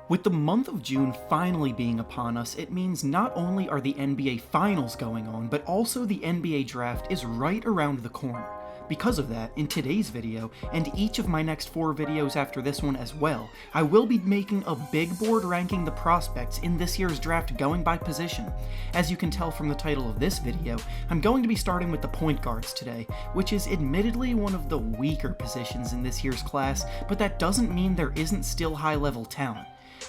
With the month of June finally being upon us, it means not only are the NBA Finals going on, but also the NBA Draft is right around the corner. Because of that, in today's video, and each of my next 4 videos after this one as well, I will be making a big board ranking the prospects in this year's draft going by position. As you can tell from the title of this video, I'm going to be starting with the point guards today, which is admittedly one of the weaker positions in this year's class, but that doesn't mean there isn't still high-level talent.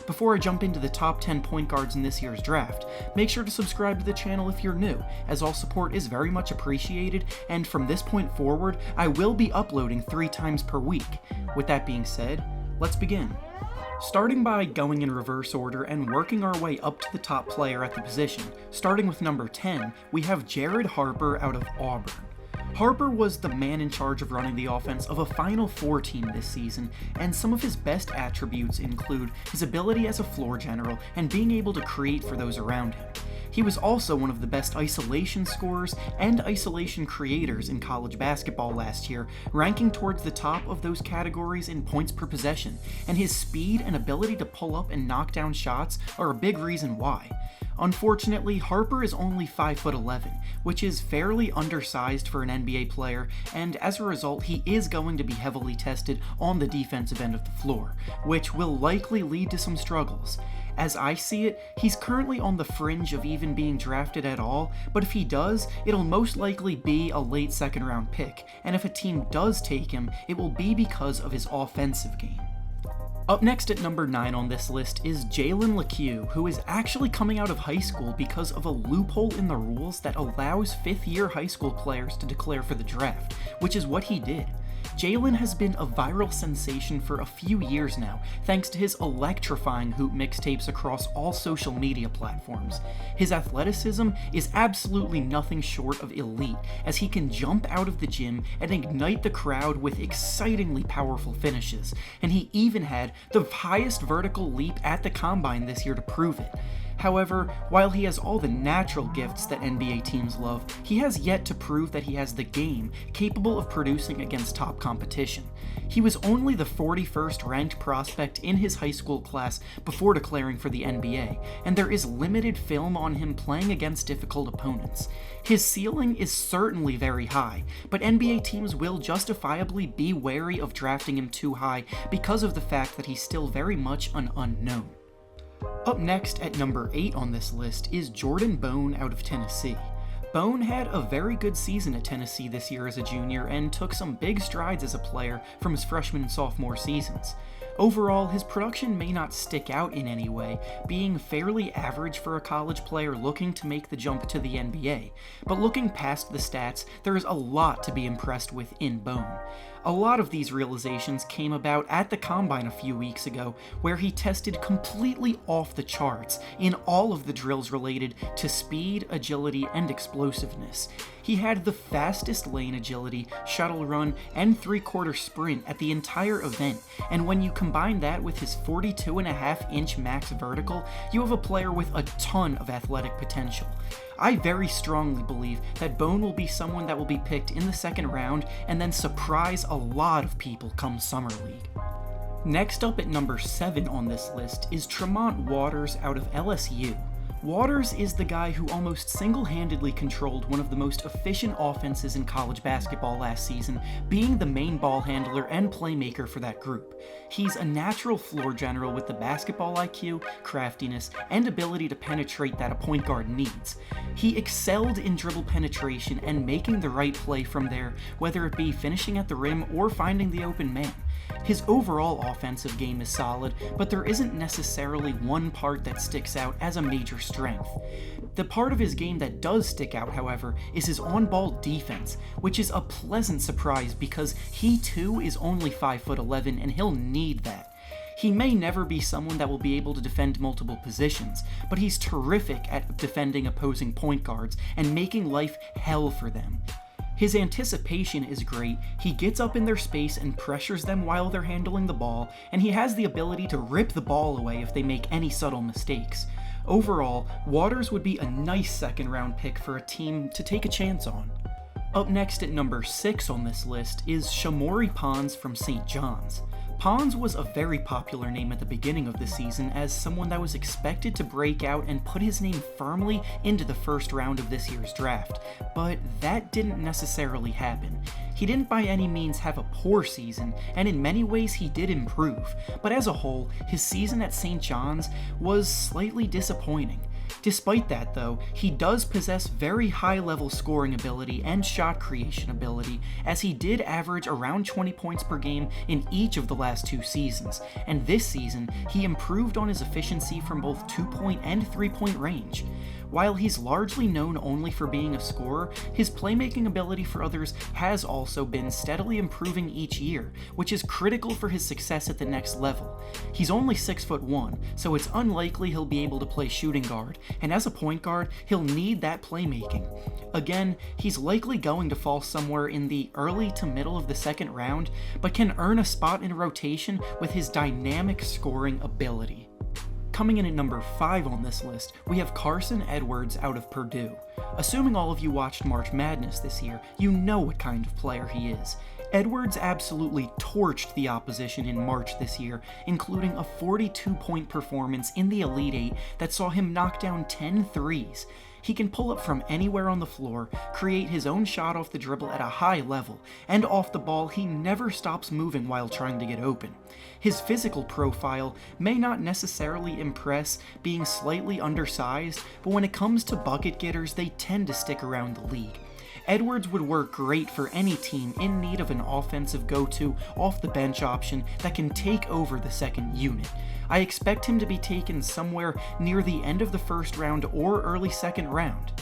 Before I jump into the top 10 point guards in this year's draft, make sure to subscribe to the channel if you're new, as all support is very much appreciated, and from this point forward, I will be uploading 3 times per week. With that being said, let's begin. Starting by going in reverse order and working our way up to the top player at the position, starting with number 10, we have Harper out of Auburn. Harper was the man in charge of running the offense of a Final Four team this season, and some of his best attributes include his ability as a floor general and being able to create for those around him. He was also one of the best isolation scorers and isolation creators in college basketball last year, ranking towards the top of those categories in points per possession, and his speed and ability to pull up and knock down shots are a big reason why. Unfortunately, Harper is only 5'11", which is fairly undersized for an NBA player, and as a result, he is going to be heavily tested on the defensive end of the floor, which will likely lead to some struggles. As I see it, he's currently on the fringe of even being drafted at all, but if he does, it'll most likely be a late second round pick, and if a team does take him, it will be because of his offensive game. Up next at number 9 on this list is Jalen Lecque, who is actually coming out of high school because of a loophole in the rules that allows 5th-year high school players to declare for the draft, which is what he did. Jalen has been a viral sensation for a few years now, thanks to his electrifying hoop mixtapes across all social media platforms. His athleticism is absolutely nothing short of elite, as he can jump out of the gym and ignite the crowd with excitingly powerful finishes, and he even had the highest vertical leap at the combine this year to prove it. However, while he has all the natural gifts that NBA teams love, he has yet to prove that he has the game capable of producing against top competition. He was only the 41st ranked prospect in his high school class before declaring for the NBA, and there is limited film on him playing against difficult opponents. His ceiling is certainly very high, but NBA teams will justifiably be wary of drafting him too high because of the fact that he's still very much an unknown. Up next at number 8 on this list is Jordan Bone out of Tennessee. Bone had a very good season at Tennessee this year as a junior and took some big strides as a player from his freshman and sophomore seasons. Overall, his production may not stick out in any way, being fairly average for a college player looking to make the jump to the NBA, but looking past the stats, there is a lot to be impressed with in Bone. A lot of these realizations came about at the Combine a few weeks ago, where he tested completely off the charts in all of the drills related to speed, agility, and explosiveness. He had the fastest lane agility, shuttle run, and 3/4 sprint at the entire event, and when you combine that with his 42.5-inch max vertical, you have a player with a ton of athletic potential. I very strongly believe that Bone will be someone that will be picked in the 2nd round and then surprise a lot of people come Summer League. Next up at number 7 on this list is Tremont Waters out of LSU. Waters is the guy who almost single-handedly controlled one of the most efficient offenses in college basketball last season, being the main ball handler and playmaker for that group. He's a natural floor general with the basketball IQ, craftiness, and ability to penetrate that a point guard needs. He excelled in dribble penetration and making the right play from there, whether it be finishing at the rim or finding the open man. His overall offensive game is solid, but there isn't necessarily one part that sticks out as a major strength. The part of his game that does stick out, however, is his on-ball defense, which is a pleasant surprise because he too is only 5'11" and he'll need that. He may never be someone that will be able to defend multiple positions, but he's terrific at defending opposing point guards and making life hell for them. His anticipation is great, he gets up in their space and pressures them while they're handling the ball, and he has the ability to rip the ball away if they make any subtle mistakes. Overall, Waters would be a nice 2nd round pick for a team to take a chance on. Up next at number 6 on this list is Shamorie Ponds from St. John's. Ponds was a very popular name at the beginning of the season as someone that was expected to break out and put his name firmly into the first round of this year's draft, but that didn't necessarily happen. He didn't by any means have a poor season, and in many ways he did improve, but as a whole, his season at St. John's was slightly disappointing. Despite that though, he does possess very high level scoring ability and shot creation ability, as he did average around 20 points per game in each of the last 2 seasons, and this season he improved on his efficiency from both 2-point and 3-point range. While he's largely known only for being a scorer, his playmaking ability for others has also been steadily improving each year, which is critical for his success at the next level. He's only 6'1", so it's unlikely he'll be able to play shooting guard, and as a point guard, he'll need that playmaking. Again, he's likely going to fall somewhere in the early to middle of the second round, but can earn a spot in rotation with his dynamic scoring ability. Coming in at number 5 on this list, we have Carson Edwards out of Purdue. Assuming all of you watched March Madness this year, you know what kind of player he is. Edwards absolutely torched the opposition in March this year, including a 42-point performance in the Elite Eight that saw him knock down 10 threes. He can pull up from anywhere on the floor, create his own shot off the dribble at a high level, and off the ball he never stops moving while trying to get open. His physical profile may not necessarily impress, being slightly undersized, but when it comes to bucket getters, they tend to stick around the league. Edwards would work great for any team in need of an offensive go-to off-the-bench option that can take over the second unit. I expect him to be taken somewhere near the end of the first round or early second round.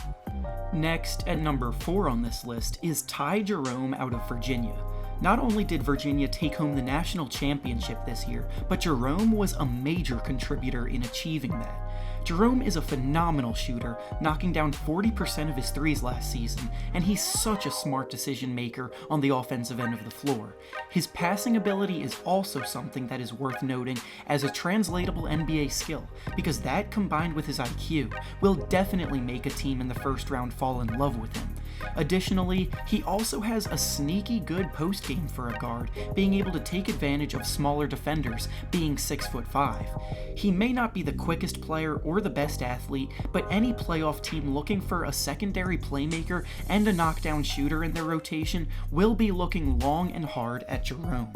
Next, at number 4 on this list, is Jerome out of Virginia. Not only did Virginia take home the national championship this year, but Jerome was a major contributor in achieving that. Jerome is a phenomenal shooter, knocking down 40% of his threes last season, and he's such a smart decision maker on the offensive end of the floor. His passing ability is also something that is worth noting as a translatable NBA skill, because that combined with his IQ will definitely make a team in the first round fall in love with him. Additionally, he also has a sneaky good post game for a guard, being able to take advantage of smaller defenders, being 6'5". He may not be the quickest player or the best athlete, but any playoff team looking for a secondary playmaker and a knockdown shooter in their rotation will be looking long and hard at Jerome.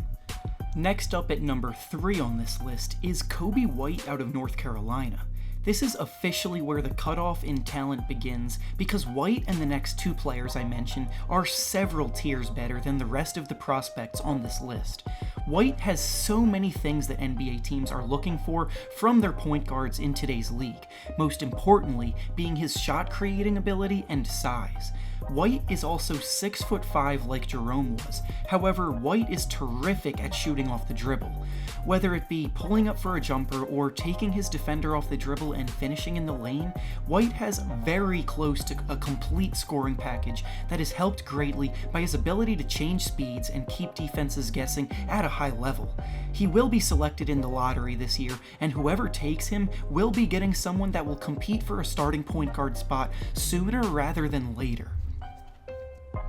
Next up at number 3 on this list is Kobe White out of North Carolina. This is officially where the cutoff in talent begins, because White and the next 2 players I mentioned are several tiers better than the rest of the prospects on this list. White has so many things that NBA teams are looking for from their point guards in today's league, most importantly being his shot creating ability and size. White is also 6'5" like Jerome was, however White is terrific at shooting off the dribble. Whether it be pulling up for a jumper or taking his defender off the dribble and finishing in the lane, White has very close to a complete scoring package that is helped greatly by his ability to change speeds and keep defenses guessing at a high level. He will be selected in the lottery this year, and whoever takes him will be getting someone that will compete for a starting point guard spot sooner rather than later.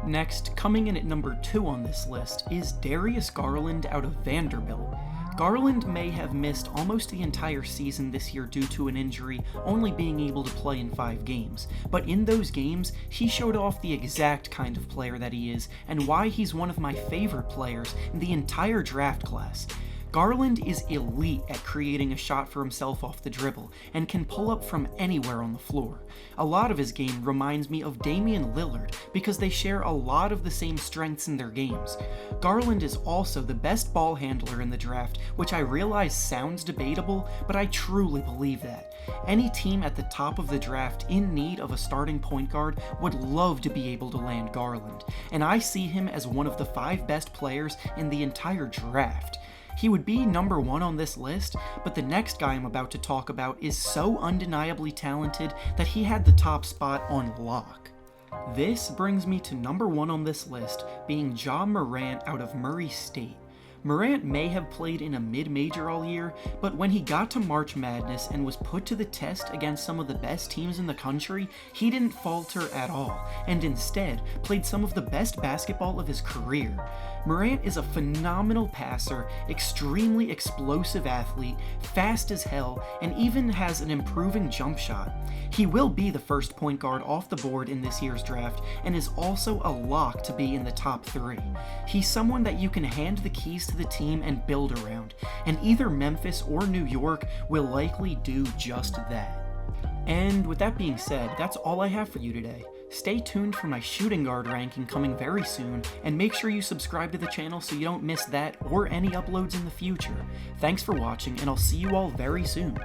Next, coming in at number 2 on this list, is Darius Garland out of Vanderbilt. Garland may have missed almost the entire season this year due to an injury, only being able to play in 5 games, but in those games, he showed off the exact kind of player that he is, and why he's one of my favorite players in the entire draft class. Garland is elite at creating a shot for himself off the dribble, and can pull up from anywhere on the floor. A lot of his game reminds me of Damian Lillard, because they share a lot of the same strengths in their games. Garland is also the best ball handler in the draft, which I realize sounds debatable, but I truly believe that. Any team at the top of the draft in need of a starting point guard would love to be able to land Garland, and I see him as one of the 5 best players in the entire draft. He would be number 1 on this list, but the next guy I'm about to talk about is so undeniably talented that he had the top spot on lock. This brings me to number 1 on this list, being Morant out of Murray State. Morant may have played in a mid-major all year, but when he got to March Madness and was put to the test against some of the best teams in the country, he didn't falter at all, and instead played some of the best basketball of his career. Morant is a phenomenal passer, extremely explosive athlete, fast as hell, and even has an improving jump shot. He will be the first point guard off the board in this year's draft and is also a lock to be in the top 3. He's someone that you can hand the keys to the team and build around, and either Memphis or New York will likely do just that. And with that being said, that's all I have for you today. Stay tuned for my shooting guard ranking coming very soon, and make sure you subscribe to the channel so you don't miss that or any uploads in the future. Thanks for watching, and I'll see you all very soon.